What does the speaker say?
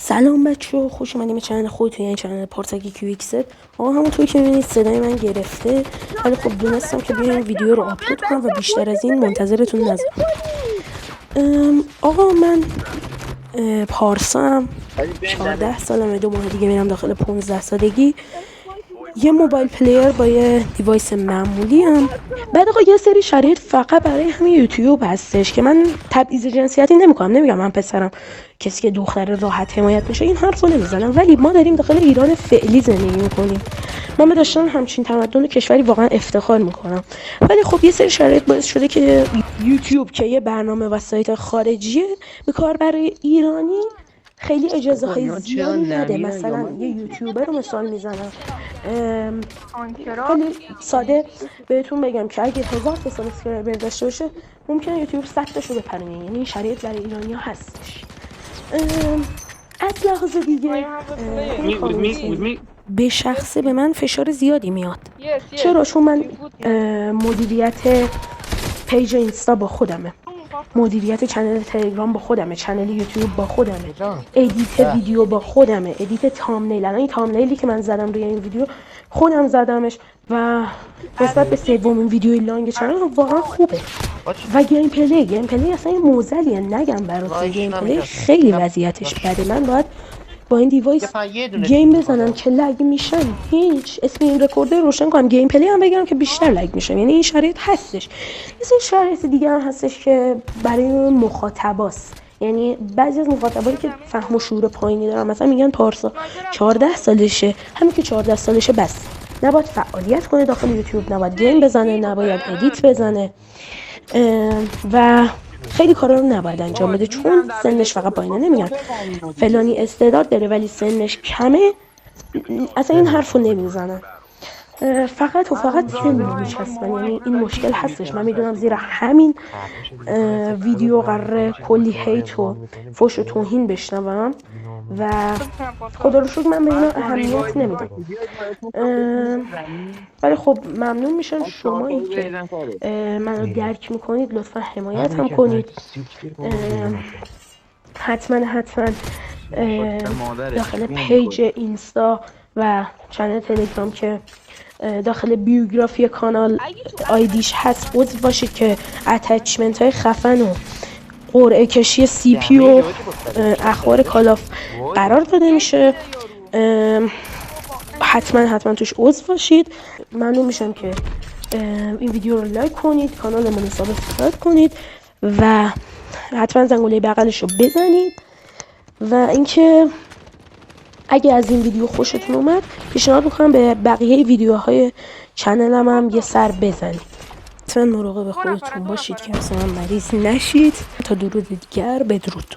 سلام بچه‌ها، خوش اومدیم به چنل خودتون، یعنی چنل پارساکی کیویکست. همونطور که می‌بینید صدای من گرفته، ولی خب دونستم که بیایم ویدیو رو آپلود کنم و بیشتر از این منتظرتون نذارم. آقا من پارسا هم 14 سالمه، 2 ماه دیگه میرم داخل 15 سالگی. یه موبایل پلیر با یه دیوایس معمولی هم. بعد آقا یه سری شرایط فقط برای همین یوتیوب هستش که من تبعیض جنسیتی نمیکنم. نمیگم من پسرم کسی که دختر راحت حمایت میشه این حرفو نمیزنم، ولی ما داریم داخل ایران فعلی زندگی میکنیم. من به داشتن همچین تمدن کشوری واقعا افتخار میکنم، ولی خب یه سری شرایط باعث شده که یوتیوب که یه برنامه و سایت خارجیه به کاربر ایرانی خیلی اجازه های زیادی نده. مثلا یه یوتیوبر رو مثال میزنم، خیلی ساده بهتون بگم که اگه 1000 تا سابسکرایبر داشته باشه ممکنه یوتیوب 100 تاشو بپرونه. یعنی این شرایط برای ایرانی‌ها هستش. از لحاظ دیگه به شخصه به من فشار زیادی میاد. چرا؟ چون من مدیریت پیج اینستا با خودمه، مدیریت چنل تلگرام با خودمه، چنل یوتیوب با خودمه، ادیت ویدیو با خودمه، ادیت تامنیل. الان این تامنیلی که من زدم روی این ویدیو خودم زدمش و نسبت به سومین ویدیوی لانگ چنل واقعا خوبه. و گیم پلی اصلا این موزلیه، نگم براتون گیم پلی خیلی وضعیتش بده. من باید با این دیوایس گیم بزنم که لگ میشم، هیچ اسکرین رکوردر روشن کنم، گیم پلی هم بگیرم که بیشتر لگ میشم. یعنی این شرایط هستش. یه سری شرایط دیگه هم هستش که برای مخاطباست. یعنی بعضی از مخاطبایی که فهم و شعور پایینی دارن مثلا میگن پارسا 14 سالشه، همین که 14 سالشه بس نباید فعالیت کنه داخل یوتیوب، نباید گیم بزنه، نباید ادیت بزنه و خیلی کارا رو نباید انجام بده چون سنش فقط پایینه. نمیگن فلانی استعداد داره ولی سنش کمه، اصلا این حرفو نمیزنن، فقط و فقط سن میچسبن. یعنی این مشکل هستش. من میدونم زیر همین ویدیو قراره کلی هیت و فحش و توهین بشنوم و خدا رو شکر من به اینا اهمیت نمیدم. ولی خب ممنون میشم شمایی که منو درک میکنید لطفا حمایت هم کنید. حتما داخل پیج اینستا و چنل تلگرام که داخل بیوگرافی کانال آیدیش هست عضو باشید که اتچمنت های خفن و قرعه کشی سی پی و اخبار کالاف قرار داده میشه. حتما توش عضو باشید. ممنون میشم که این ویدیو رو لایک کنید، کانال من رو سابسکرایب کنید و حتما زنگوله بغلش رو بزنید. و اینکه اگه از این ویدیو خوشتون اومد پیشنهاد میکنم به بقیه ویدیوهای چنلم هم یه سر بزنید. حتما مراقب خودتون باشید که اصلا مریض نشید. تا درود دیگر، بدرود.